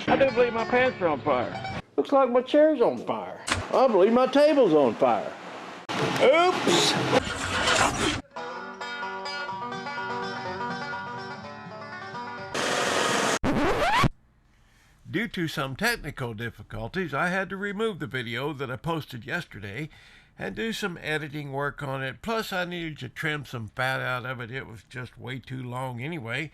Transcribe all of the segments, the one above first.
I do believe my pants are on fire. Looks like my chair's on fire. I believe my table's on fire. Oops! Due to some technical difficulties, I had to remove the video that I posted yesterday and do some editing work on it. Plus, I needed to trim some fat out of it. It was just way too long anyway.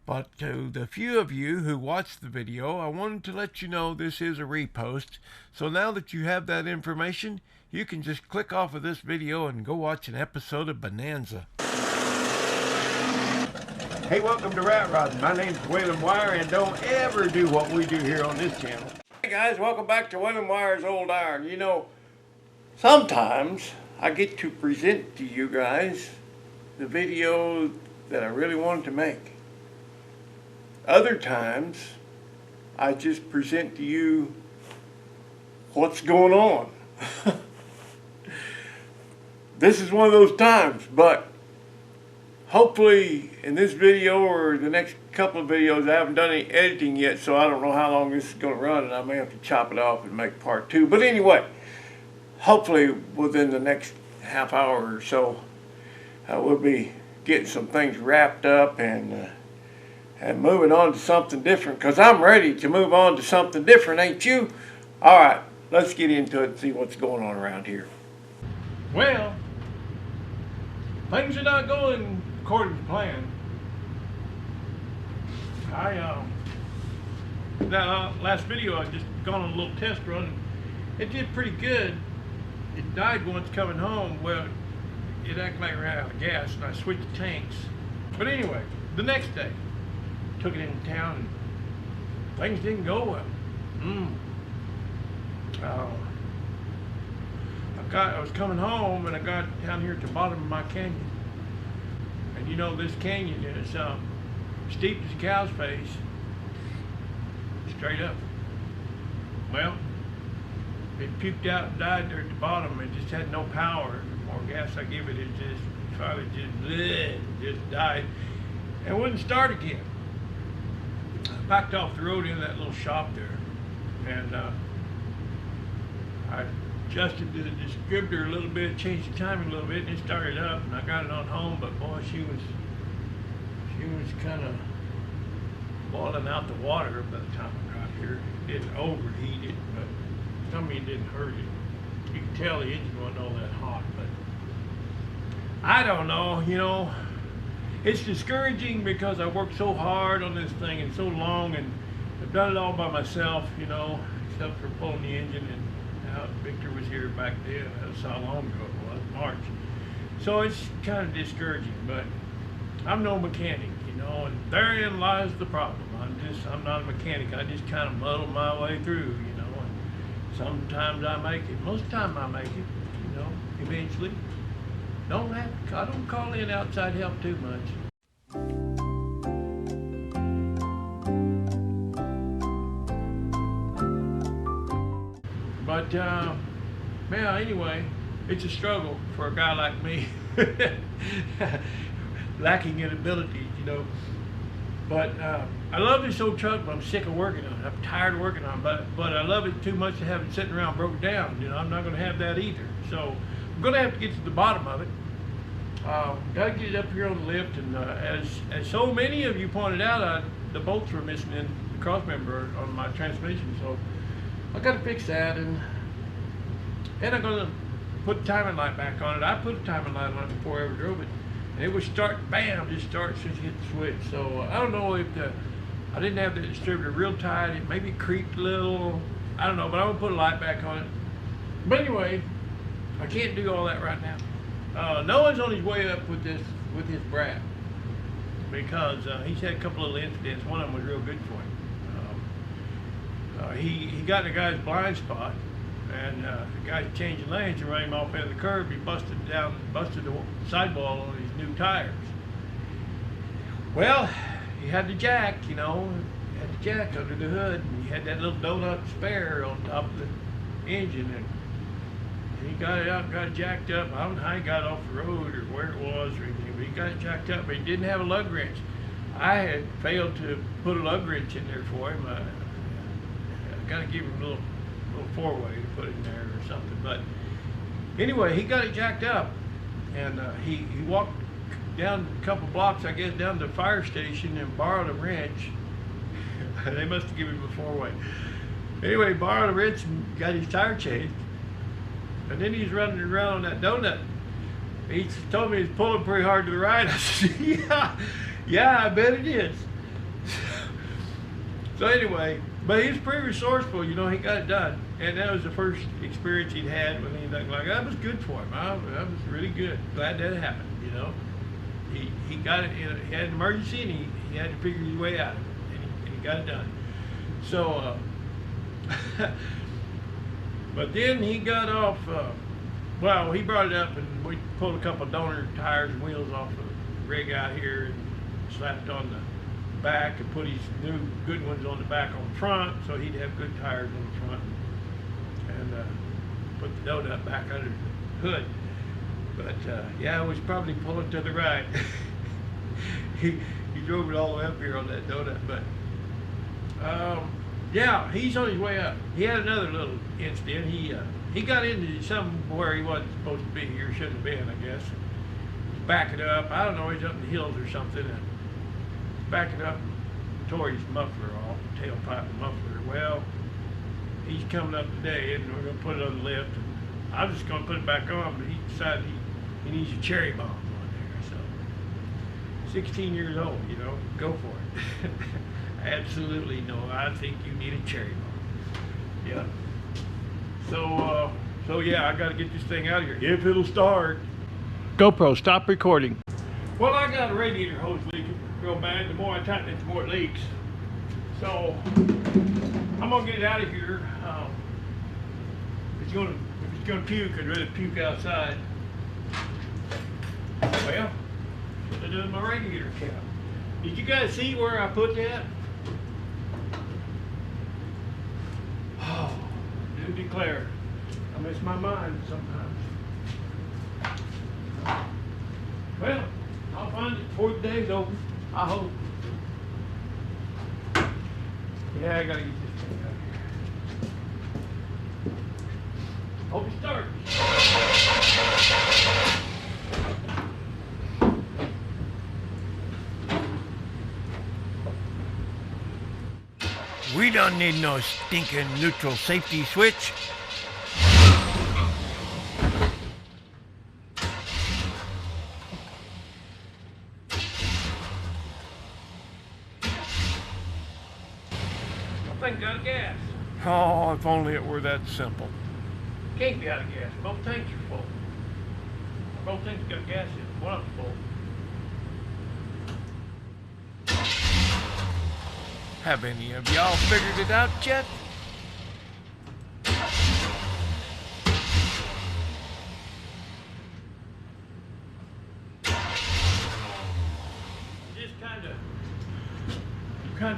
But to the few of you who watched the video, I wanted to let you know this is a repost. So now that you have that information, you can just click off of this video and go watch an episode of Bonanza. Hey, welcome to Rat Rodding. My name's William Wire, and don't ever do what we do here on this channel. Hey guys, welcome back to William Wire's Old Iron. You know, sometimes I get to present to you guys the video that I really wanted to make. Other times, I just present to you what's going on. This is one of those times, but hopefully in this video or the next couple of videos, I haven't done any editing yet, so I don't know how long this is going to run, and I may have to chop it off and make part 2. But anyway, hopefully within the next half hour or so, we'll be getting some things wrapped up and moving on to something different, because I'm ready to move on to something different, ain't you? All right, let's get into it and see what's going on around here. Well, things are not going according to plan. Last video I just gone on a little test run. It did pretty good. It died once coming home. Well, it acted like it ran out of gas, and I switched tanks. But anyway, the next day, took it into town, and things didn't go well. I was coming home, and I got down here at the bottom of my canyon. And you know, this canyon is steep as a cow's face, straight up. Well, it puked out and died there at the bottom. It just had no power. The more gas I give it, it just finally just died and wouldn't start again. I backed off the road into that little shop there, and I adjusted the distributor a little bit, changed the timing a little bit, and it started up, and I got it on home. But boy, she was kind of boiling out the water by the time I got here. It didn't overheat it, but I mean, it didn't hurt it. You could tell the engine wasn't all that hot, but I don't know, you know. It's discouraging because I worked so hard on this thing and so long, and I've done it all by myself, you know, except for pulling the engine. And Victor was here back then. That's how long ago it was, March. So it's kind of discouraging, but I'm no mechanic, you know, and therein lies the problem. I'm not a mechanic. I just kind of muddle my way through, you know, and sometimes I make it. Most of the time I make it, you know, eventually. I don't call in outside help too much. But, well, anyway, it's a struggle for a guy like me, lacking in abilities, you know. But I love this old truck, but I'm sick of working on it. I'm tired of working on it, but I love it too much to have it sitting around broken down. You know, I'm not going to have that either. So I'm going to have to get to the bottom of it. Got to get it up here on the lift, and as so many of you pointed out, the bolts were missing in the cross member on my transmission. So I got to fix that, and I'm going to put the timing light back on it. I put a timing light on it before I ever drove it, and it would start, bam, just start as soon as you hit the switch. So I don't know if I didn't have the distributor real tight. It maybe creaked a little. I don't know, but I'm going to put a light back on it. But anyway, I can't do all that right now. Noah's on his way up with his brat, because he's had a couple of incidents. One of them was real good for him. He got in a guy's blind spot, and the guy's changing lanes and ran him off into the curb. He busted the sidewall on his new tires. Well, he had the jack, you know, under the hood, and he had that little donut spare on top of the engine, and he got it out, got it jacked up. I don't know how he got off the road or where it was or anything, but he got it jacked up, but he didn't have a lug wrench. I had failed to put a lug wrench in there for him. gotta give him a little four-way to put in there or something. But anyway, he got it jacked up, and he walked down a couple blocks, I guess, down to the fire station and borrowed a wrench. They must have given him a four-way. Anyway, borrowed a wrench and got his tire changed. And then he's running around on that donut. He told me he's pulling pretty hard to the right. I said, yeah, I bet it is. So anyway, but he was pretty resourceful, you know, he got it done. And that was the first experience he'd had with anything like that. That was good for him. That was really good. Glad that happened, you know. He got it, he had an emergency, and he had to figure his way out of it, and he got it done. So, but then he got off, well, he brought it up, and we pulled a couple of donor tires and wheels off the rig out here and slapped on the back and put his new good ones on the back on the front, so he'd have good tires on the front, and put the donut back under the hood. But yeah, I was probably pulling to the right. he drove it all the way up here on that donut. But yeah, he's on his way up. He had another little incident. He got into somewhere he wasn't supposed to be, or shouldn't have been, I guess. He's backing up. I don't know, he's up in the hills or something. And backing up, tore his muffler off, tailpipe and muffler. Well, he's coming up today, and we're going to put it on the lift. And I was just going to put it back on, but he decided he needs a cherry bomb on there. So, 16 years old, you know, go for it. Absolutely no, I think you need a cherry bomb. Yeah. So yeah, I got to get this thing out of here. If it'll start. GoPro, stop recording. Well, I got a radiator hose leaking real bad. The more I tighten it, the more it leaks. So I'm gonna get it out of here. If it's gonna puke, I'd rather puke outside. Well, what I do with my radiator cap. Did you guys see where I put that? Oh, do declare. I miss my mind sometimes. Well, I'll find it before the day's over. I hope. Yeah, I gotta get this thing out of here. Hope it starts. We don't need no stinking neutral safety switch. Thing's out of gas. Oh, if only it were that simple. Can't be out of gas. Both tanks are full. Both tanks got gas in them. One of them's full. Have any of y'all figured it out yet? Just kind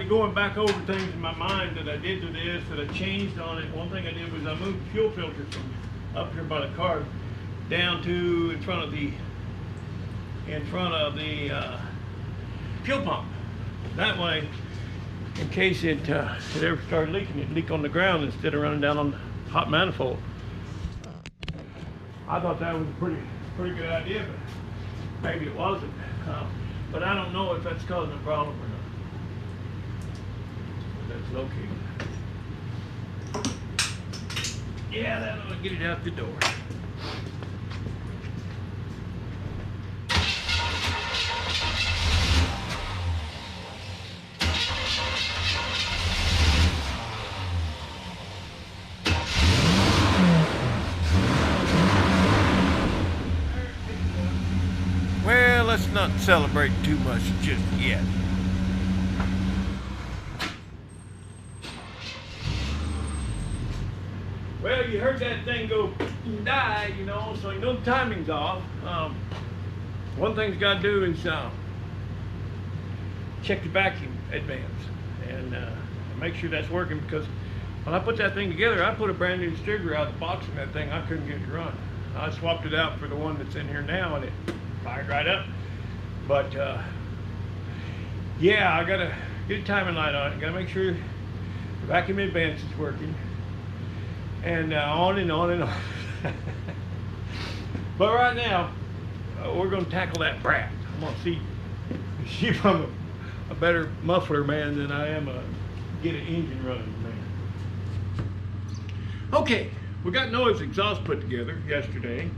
of going back over things in my mind that I did to this, that I changed on it. One thing I did was I moved the fuel filter from up here by the car down to in front of the fuel pump. That way, in case it ever started leaking, it'd leak on the ground instead of running down on the hot manifold. I thought that was a pretty good idea, but maybe it wasn't. But I don't know if that's causing a problem or not. That's located. Yeah, that ought to get it out the door. Well, let's not celebrate too much just yet. Well, you heard that thing go die, you know, so you know the timing's off. One thing's got to do is check the vacuum advance and make sure that's working, because when I put that thing together, I put a brand new distributor out of the box in that thing. I couldn't get it to run. I swapped it out for the one that's in here now, and it fired right up. But yeah, I got to get a timing light on it. Got to make sure vacuum advance is working, and on and on and on. But right now, we're going to tackle that brat. I'm going to see if I'm a better muffler man than I am a get an engine running man. Okay, we got Noah's exhaust put together yesterday.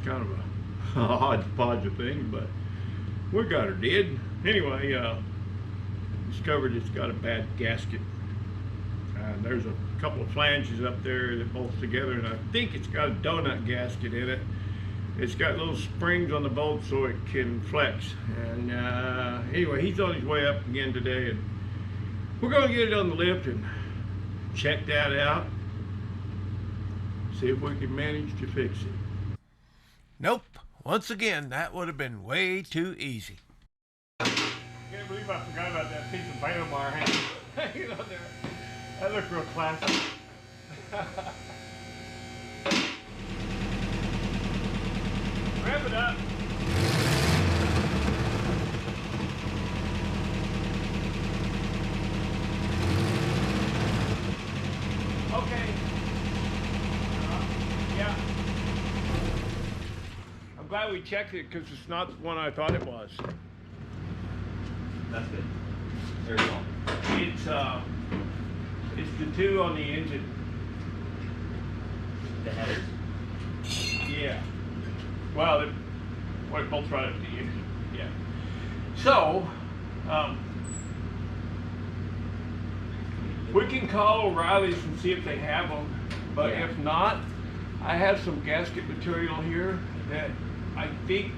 Kind of a hodgepodge of thing, but we got her did. Anyway, discovered it's got a bad gasket. There's a couple of flanges up there that bolts together, and I think it's got a donut gasket in it. It's got little springs on the bolt so it can flex. And anyway, he's on his way up again today, and we're going to get it on the lift and check that out. See if we can manage to fix it. Nope. Once again, that would have been way too easy. I can't believe I forgot about that piece of vinyl bar hanging on there. That looked real classy. Wrap it up. Okay. Yeah. I'm glad we checked it because it's not the one I thought it was. That's good. Very well. It's the two on the engine. The headers? Yeah. Well, it bolts right up to the engine. Yeah. So, we can call O'Reilly's and see if they have them. But Yeah. if not, I have some gasket material here that I think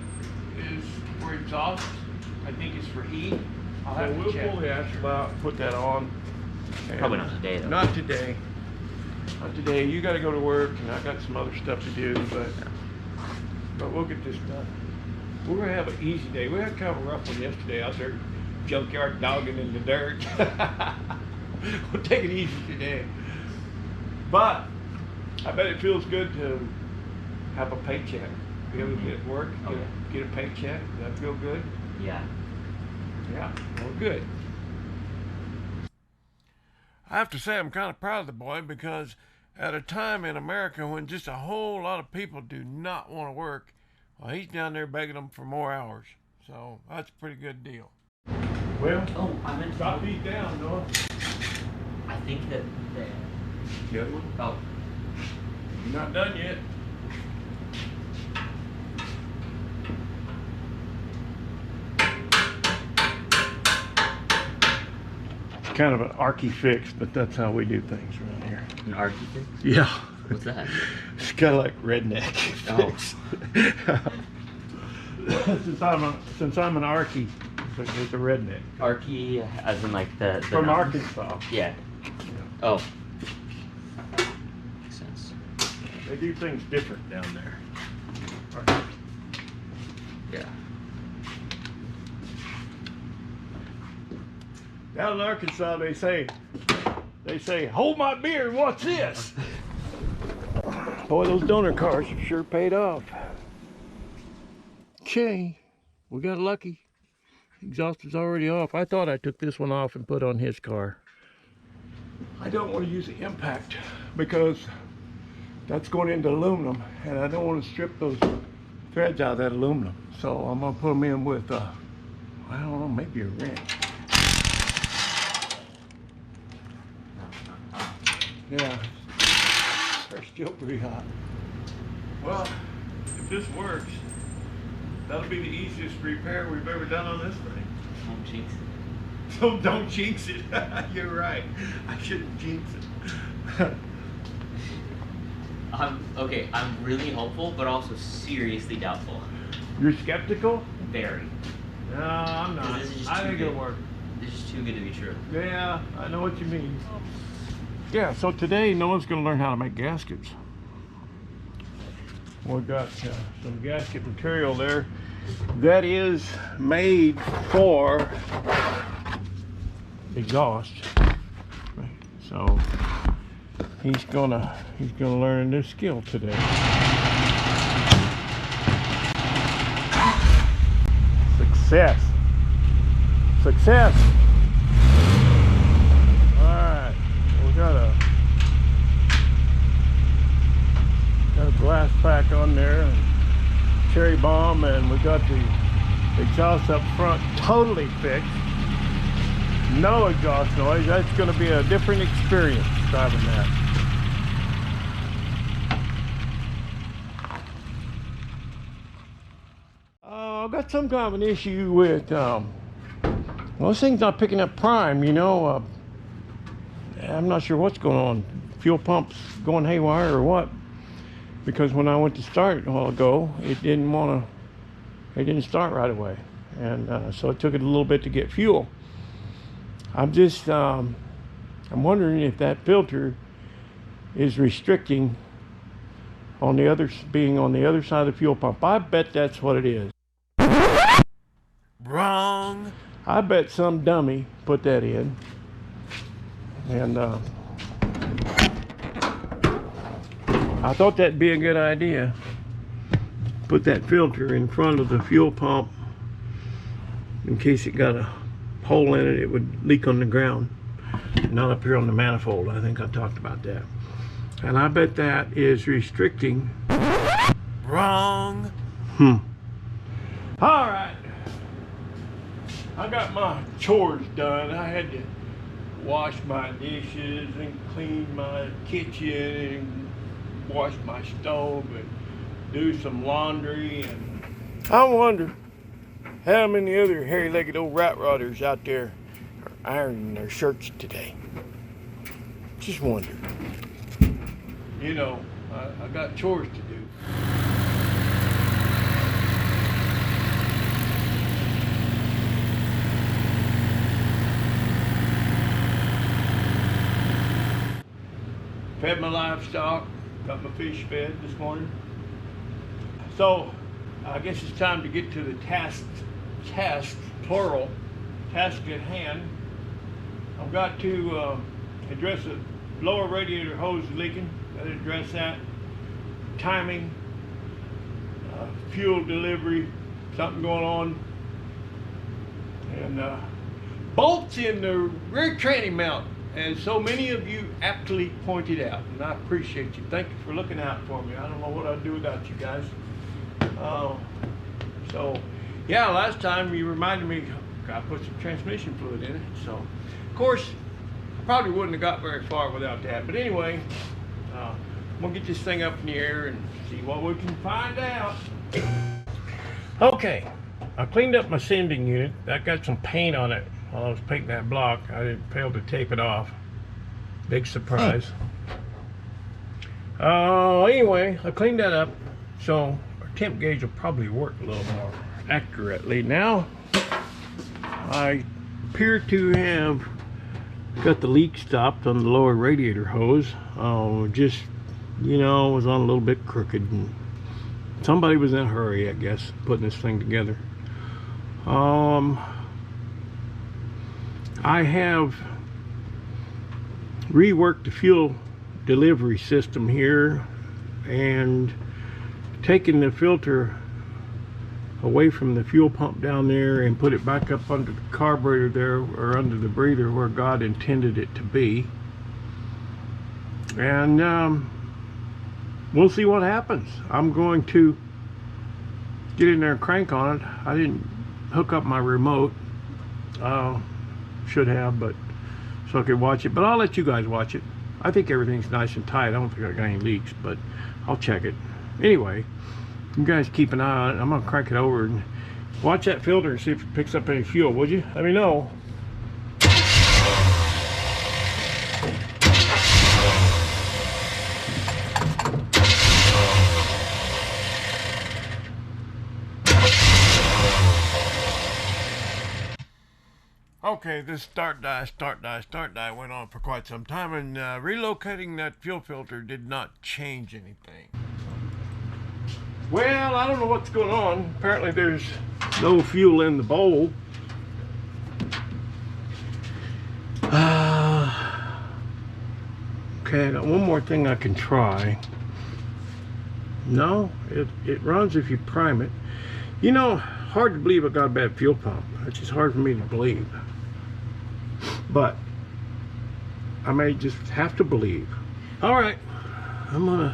is for exhaust. I think it's for heat. I'll have to check. Pull the axle out, put that on. Probably not today, though. Not today. Not today. You got to go to work, and I got some other stuff to do, but we'll get this done. We're gonna have an easy day. We had kind of a rough one yesterday out there, junkyard dogging in the dirt. We'll take it easy today. But I bet it feels good to have a paycheck. Be able to get work, get a paycheck. Does that feel good? Yeah. Yeah, well, good. I have to say I'm kind of proud of the boy because at a time in America when just a whole lot of people do not want to work, well, he's down there begging them for more hours. So that's a pretty good deal. Well, I meant to drop these down, Noah. I think that The other one? Oh. You're not done yet. Kind of an archy fix, but that's how we do things around here. An architect? Yeah. What's that? It's kind of like redneck fix. Since I'm an archy, it's a redneck. Archie, as in like the From mountains? Arkansas. Yeah. Oh. Makes sense. They do things different down there. Yeah. Down in Arkansas, they say, hold my beer, what's this? Boy, those donor cars have sure paid off. Okay, we got lucky. Exhaust is already off. I thought I took this one off and put on his car. I don't want to use the impact because that's going into aluminum, and I don't want to strip those threads out of that aluminum. So I'm going to put them in with, I don't know, maybe a wrench. Yeah, they're still pretty hot. Well, if this works, that'll be the easiest repair we've ever done on this thing. Don't jinx it. So don't jinx it. You're right. I shouldn't jinx it. Okay, I'm really hopeful, but also seriously doubtful. You're skeptical? Very. No, I'm not. This is just I too think good. it'll work. This is too good to be true. Yeah, I know what you mean. Yeah, so today Noah's going to learn how to make gaskets. We've got some gasket material there that is made for exhaust. So he's gonna learn a new skill today. Success. Success. got a glass pack on there and cherry bomb, and we got the exhaust up front totally fixed. No exhaust noise. That's going to be a different experience driving that. I've got some kind of an issue with well, this thing's not picking up prime, you know. I'm not sure what's going on. Fuel pump's going haywire or what, because when I went to start it a while ago, it didn't start right away, and so it took it a little bit to get fuel. I'm just I'm wondering if that filter is restricting on the other, being on the other side of the fuel pump. I bet that's what it is. Wrong. I bet some dummy put that in, and I thought that'd be a good idea. Put that filter in front of the fuel pump in case it got a hole in it, it would leak on the ground, not up here on the manifold. I think I talked about that. And I bet that is restricting. Wrong. All right. I got my chores done. I had to wash my dishes and clean my kitchen and wash my stove and do some laundry. And I wonder how many other hairy-legged old rat rodders out there are ironing their shirts today. Just wonder. You know, I got chores to do. Fed my livestock, got my fish fed this morning. So I guess it's time to get to the task, plural, task at hand. I've got to address a lower radiator hose leaking. Got to address that. Timing, fuel delivery, something going on, and bolts in the rear tranny mount, as so many of you aptly pointed out, and I appreciate you. Thank you for looking out for me. I don't know what I'd do without you guys. So yeah, last time you reminded me I put some transmission fluid in it, so of course I probably wouldn't have got very far without that. But anyway, we'll get this thing up in the air and see what we can find out. Okay, I cleaned up my sending unit. I got some paint on it while I was painting that block. I failed to tape it off. Big surprise. Anyway, I cleaned that up, so our temp gauge will probably work a little more accurately. Now, I appear to have got the leak stopped on the lower radiator hose. Just, you know, was on a little bit crooked, and somebody was in a hurry, I guess, putting this thing together. I have reworked the fuel delivery system here and taken the filter away from the fuel pump down there and put it back up under the carburetor there, or under the breather where God intended it to be. And we'll see what happens. I'm going to get in there and crank on it. I didn't hook up my remote. Should have, but so I could watch it. But I'll let you guys watch it. I think everything's nice and tight. I don't think I got any leaks, but I'll check it. Anyway, you guys keep an eye on it. I'm gonna crank it over and watch that filter and see if it picks up any fuel, would you? Let me know. Okay, this start die went on for quite some time, and relocating that fuel filter did not change anything. Well, I don't know what's going on. Apparently there's no fuel in the bowl. Okay, I got one more thing I can try. No, it runs if you prime it. You know, hard to believe I got a bad fuel pump. It's just hard for me to believe. But I may just have to believe. All right, I'm gonna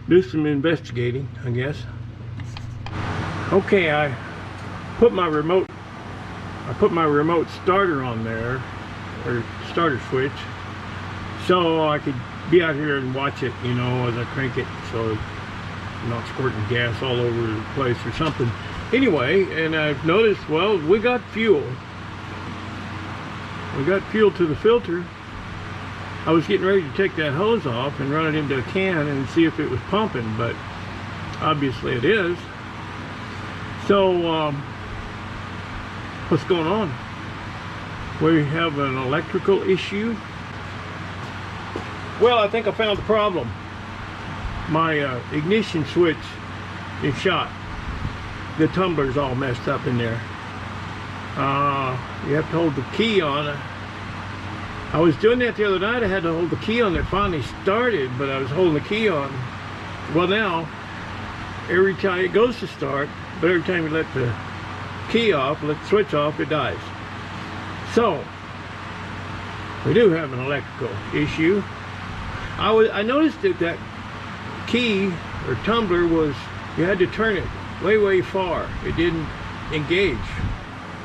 do some investigating, I guess. Okay, I put my remote starter on there, or starter switch, so I could be out here and watch it, you know, as I crank it, so I'm not squirting gas all over the place or something. Anyway, and I've noticed, well, we got fuel. We got fuel to the filter. I was getting ready to take that hose off and run it into a can and see if it was pumping, but obviously it is. So, what's going on? We have an electrical issue. Well, I think I found the problem. My ignition switch is shot. The tumbler's all messed up in there. You have to hold the key on. I was doing that the other night. I had to hold the key on. It finally started, but I was holding the key on. Well, now, every time it goes to start, but every time you let the key off, let the switch off, it dies. So, we do have an electrical issue. I noticed that key or tumbler was, you had to turn it way far. It didn't engage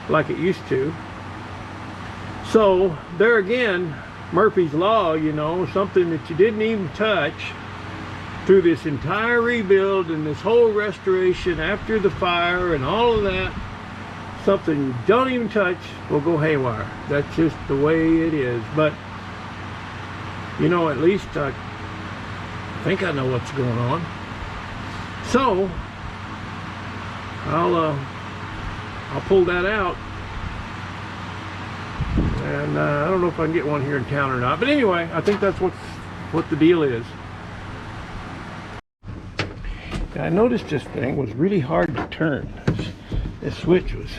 like it used to. So there again, Murphy's Law, you know, something that you didn't even touch through this entire rebuild and this whole restoration after the fire and all of that, something you don't even touch will go haywire. That's just the way it is. But you know, at least I think I know what's going on. So I'll pull that out, and I don't know if I can get one here in town or not. But anyway, I think that's what the deal is. I noticed this thing was really hard to turn. This switch was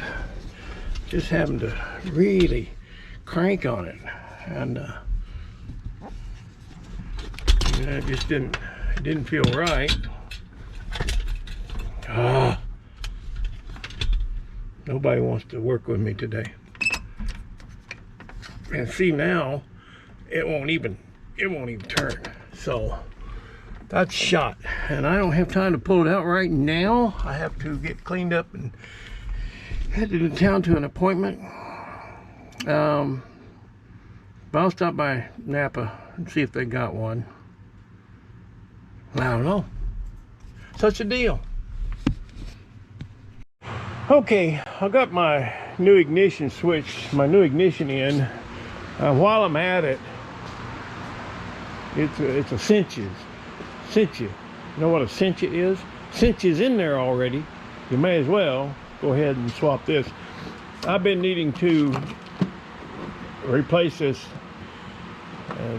just having to really crank on it, and it just didn't feel right. Nobody wants to work with me today. And see, now it won't even turn. So that's shot, and I don't have time to pull it out right now. I have to get cleaned up and headed to town to an appointment. But I'll stop by Napa and see if they got one. I don't know. Such a deal. Okay, I got my new ignition switch, my new ignition in. While I'm at it, it's a cinches. Cinch. You know what a cinch is? Cinch is in there already. You may as well go ahead and swap this. I've been needing to replace this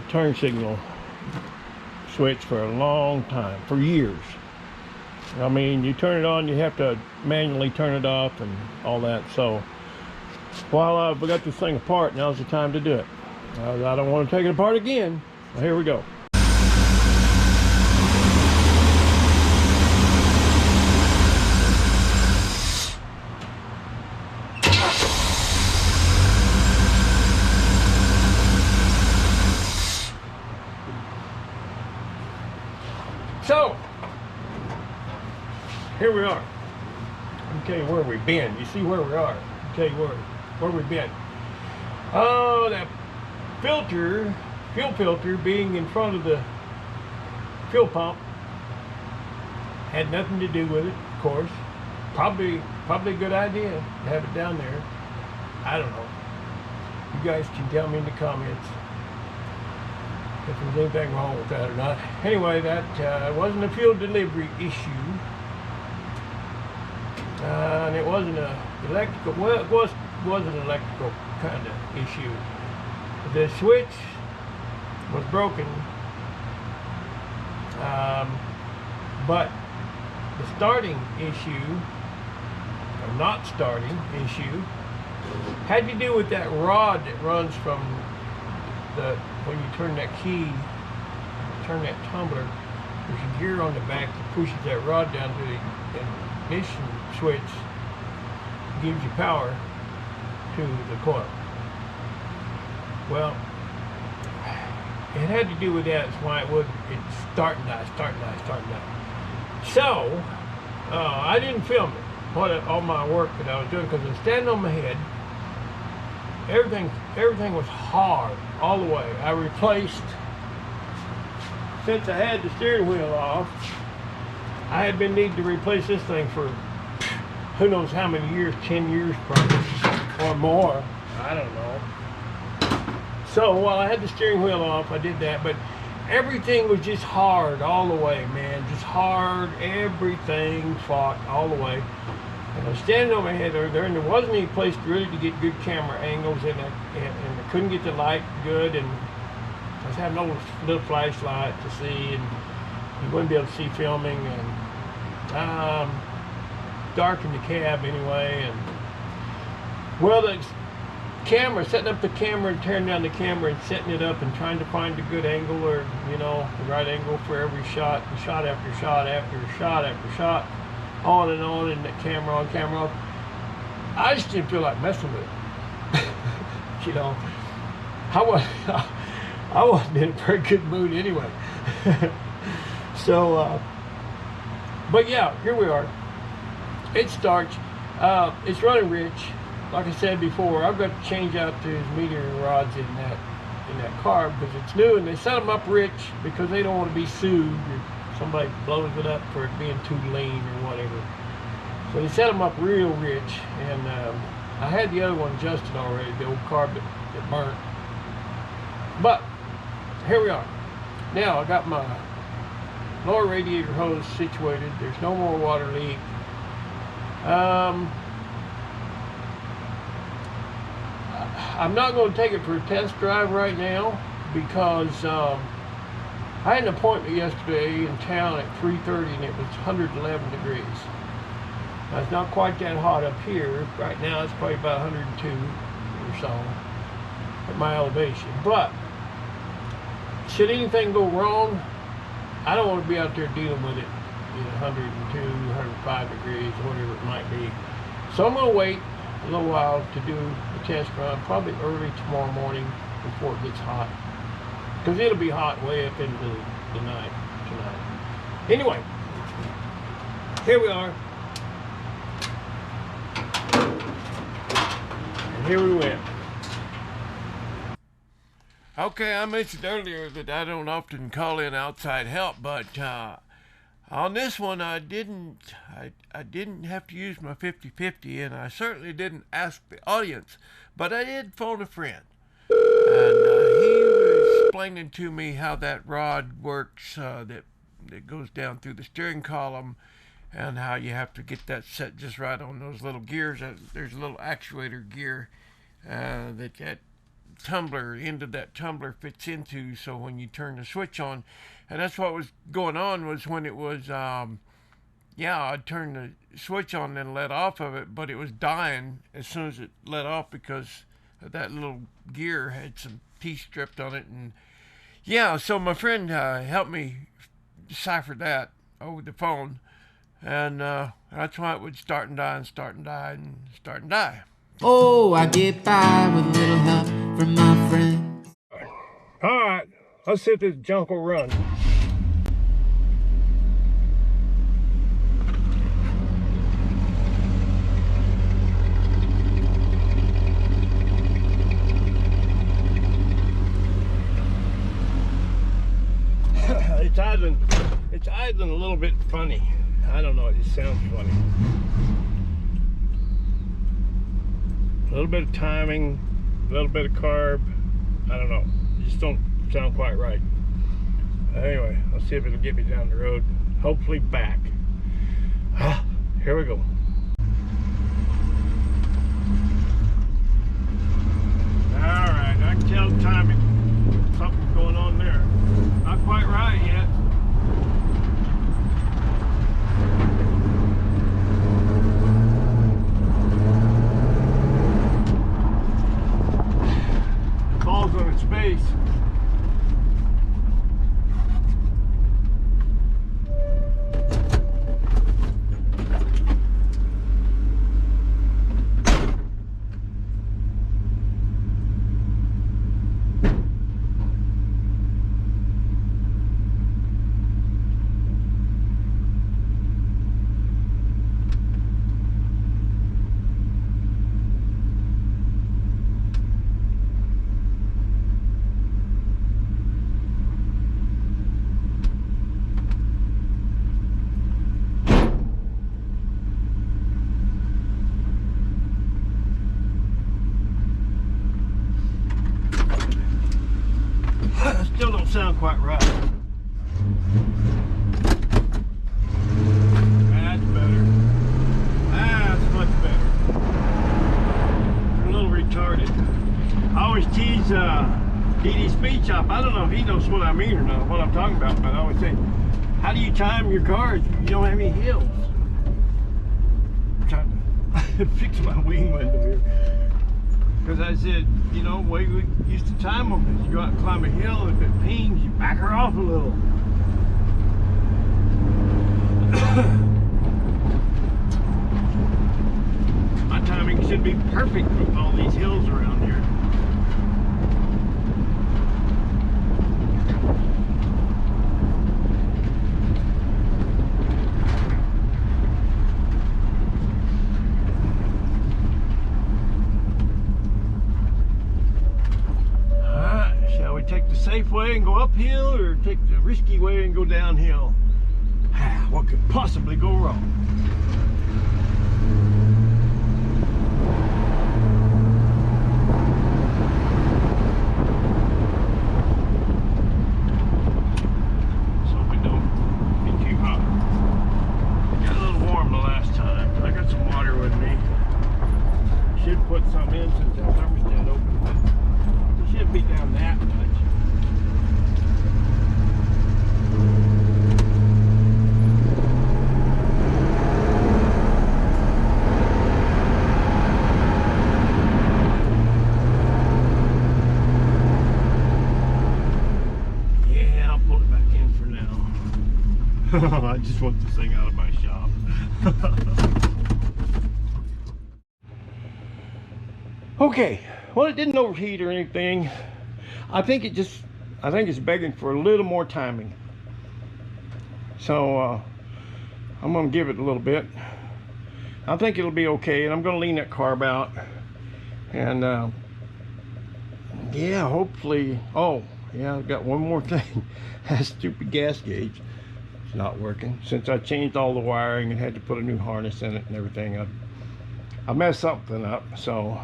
turn signal switch for a long time, for years. I mean, you turn it on, you have to manually turn it off and all that. So while I've got this thing apart, now's the time to do it. I don't want to take it apart again. Well, here we go. So, here we are. Let me tell you where we've been. You see where we are. I'll tell you where we've been. Oh, that filter, fuel filter being in front of the fuel pump had nothing to do with it, of course. Probably a good idea to have it down there. I don't know. You guys can tell me in the comments if there's anything wrong with that or not. Anyway, that wasn't a fuel delivery issue. And it wasn't a electrical, well, it was an electrical kind of issue. The switch was broken, but the starting issue, or not starting issue, had to do with that rod that runs from when you turn that key, turn that tumbler, there's a gear on the back that pushes that rod down to the ignition switch, gives you power to the coil. Well, it had to do with that. That's why it start and die, start and die, start and die. So I didn't film it, all my work that I was doing, because I was standing on my head. Everything was hard all the way. I replaced, since I had the steering wheel off, I had been needing to replace this thing for who knows how many years, 10 years probably, or more. I don't know. So while I had the steering wheel off, I did that, but everything was just hard all the way, man. Just hard, everything fought all the way. And I was standing on my head there, and there wasn't any place really to get good camera angles in it, and I couldn't get the light good, and I was having a little flashlight to see, and you wouldn't be able to see filming, and dark in the cab anyway, and well, the camera, setting up the camera and tearing down the camera and setting it up and trying to find a good angle, or you know, the right angle for every shot, and shot after shot after shot after shot, on, and the camera on, camera off. I just didn't feel like messing with it. You know, I wasn't in a very good mood anyway. So, but yeah, here we are. It starts. It's running rich. Like I said before, I've got to change out those metering rods in that car because it's new, and they set them up rich because they don't want to be sued if somebody blows it up for it being too lean or whatever. So they set them up real rich, and I had the other one adjusted already, the old carb that burnt. But here we are. Now I got my lower radiator hose situated. There's no more water leak. I'm not going to take it for a test drive right now because I had an appointment yesterday in town at 3:30 and it was 111 degrees. Now, it's not quite that hot up here. Right now it's probably about 102 or so at my elevation. But should anything go wrong, I don't want to be out there dealing with it in 102, 105 degrees, whatever it might be. So I'm going to wait a little while to do the test run, probably early tomorrow morning before it gets hot, because it'll be hot way up into the night tonight. Anyway, here we are, and here we went. Okay, I mentioned earlier that I don't often call in outside help, but on this one I didn't have to use my 50-50, and I certainly didn't ask the audience, but I did phone a friend, and he was explaining to me how that rod works that goes down through the steering column, and how you have to get that set just right on those little gears. There's a little actuator gear that tumbler, end of that tumbler fits into, so when you turn the switch on, and that's what was going on, was when it was I'd turn the switch on and let off of it, but it was dying as soon as it let off because that little gear had some teeth stripped on it. And yeah, so my friend helped me decipher that over the phone, and that's why it would start and die and start and die and start and die. Oh, I get by with a little help from my friends. All right, let's see if this junk will run. It's idling a little bit funny. I don't know, it just sounds funny. A little bit of timing, a little bit of carb. I don't know, it just don't sound quite right. Anyway, I'll see if it'll get me down the road, hopefully back. Here we go. Alright, I can tell the timing. Something's going on there. Not quite right yet. It falls on its face. he knows what I mean or not, what I'm talking about, but I always say, how do you time your cars if you don't have any hills? I'm trying to fix my wing window here. Because I said, you know, the way we used to time them is you go out and climb a hill, and if it pings, you back her off a little. My timing should be perfect with all these hills around here. Shall we take the safe way and go uphill, or take the risky way and go downhill? What could possibly go wrong? So we don't be too hot. Got a little warm the last time. I got some water with me. Should put some in since the thermostat open, but it shouldn't be down that much. I just want this thing out of my shop. Okay, well, it didn't overheat or anything. I think it's begging for a little more timing. So I'm gonna give it a little bit. I think it'll be okay, and I'm gonna lean that carb out. And yeah, hopefully. Oh yeah, I've got one more thing. That stupid gas gauge. Not working. Since I changed all the wiring and had to put a new harness in it and everything, I messed something up, so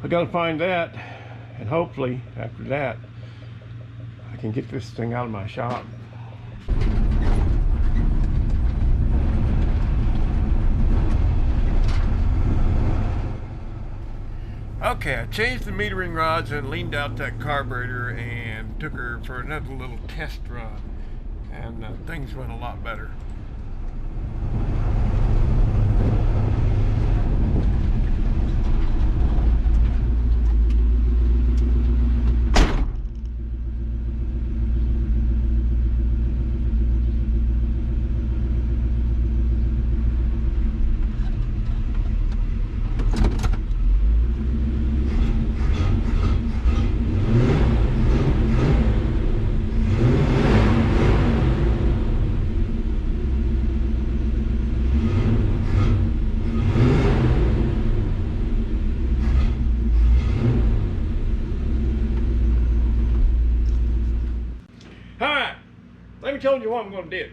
I gotta find that, and hopefully after that I can get this thing out of my shop. Okay, I changed the metering rods and leaned out that carburetor and took her for another little test run. And things went a lot better. Told you what I'm going to do.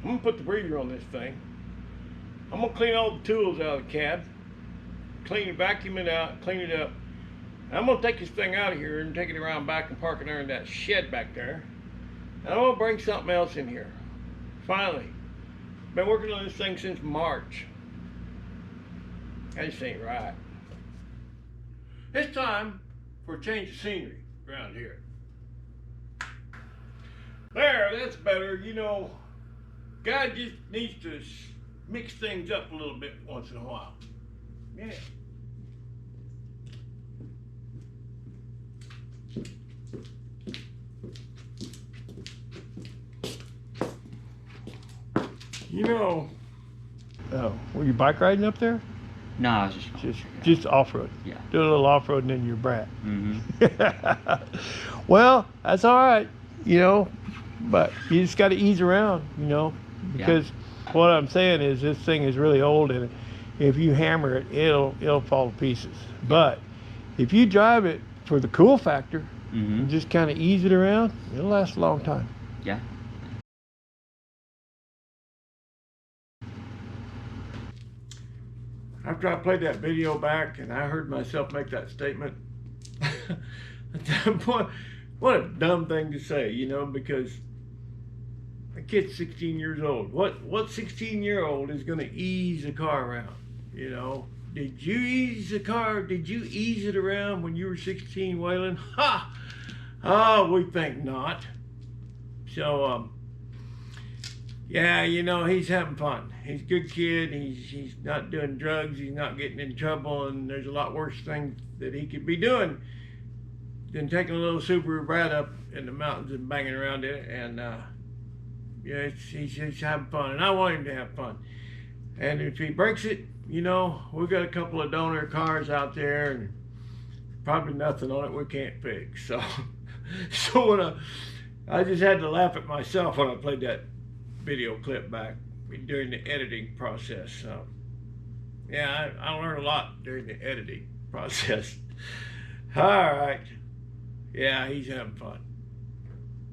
I'm going to put the breather on this thing. I'm going to clean all the tools out of the cab, clean it, vacuum it out, clean it up. I'm going to take this thing out of here and take it around back and park it there in that shed back there. And I'm going to bring something else in here. Finally. Been working on this thing since March. That just ain't right. It's time for a change of scenery around here. There, that's better. You know, guy just needs to mix things up a little bit once in a while. Yeah. You know, were you bike riding up there? No, I was just off-road. Yeah. Do a little off-road and then you're brat. Mm-hmm. Well, that's all right, you know, but you just got to ease around, you know, because what I'm saying is this thing is really old, and if you hammer it, it'll fall to pieces. But if you drive it for the cool factor, and just kind of ease it around, it'll last a long time. Yeah. After I played that video back and I heard myself make that statement, what a dumb thing to say, you know, because a kid's 16 years old. What 16-year-old is going to ease a car around, you know? Did you ease the car? Did you ease it around when you were 16, Waylon? Ha! Oh, we think not. So, yeah, you know, he's having fun. He's a good kid. He's not doing drugs. He's not getting in trouble. And there's a lot worse things that he could be doing than taking a little Subaru Brat up in the mountains and banging around it. And yeah, he's having fun. And I want him to have fun. And if he breaks it, you know, we've got a couple of donor cars out there and probably nothing on it we can't fix. So, so when I just had to laugh at myself when I played that video clip back during the editing process. So, yeah, I learned a lot during the editing process. All right. Yeah, he's having fun.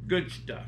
Good stuff.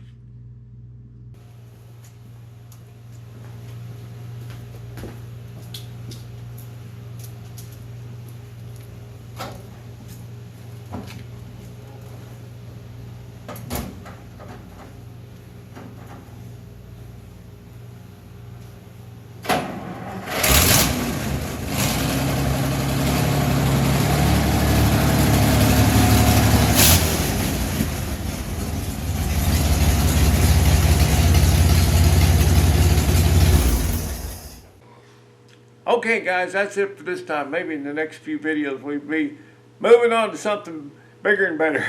Okay, guys, that's it for this time. Maybe in the next few videos we'll be moving on to something bigger and better.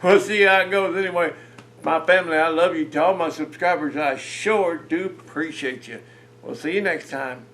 We'll see how it goes. Anyway, my family, I love you. To all my subscribers, I sure do appreciate you. We'll see you next time.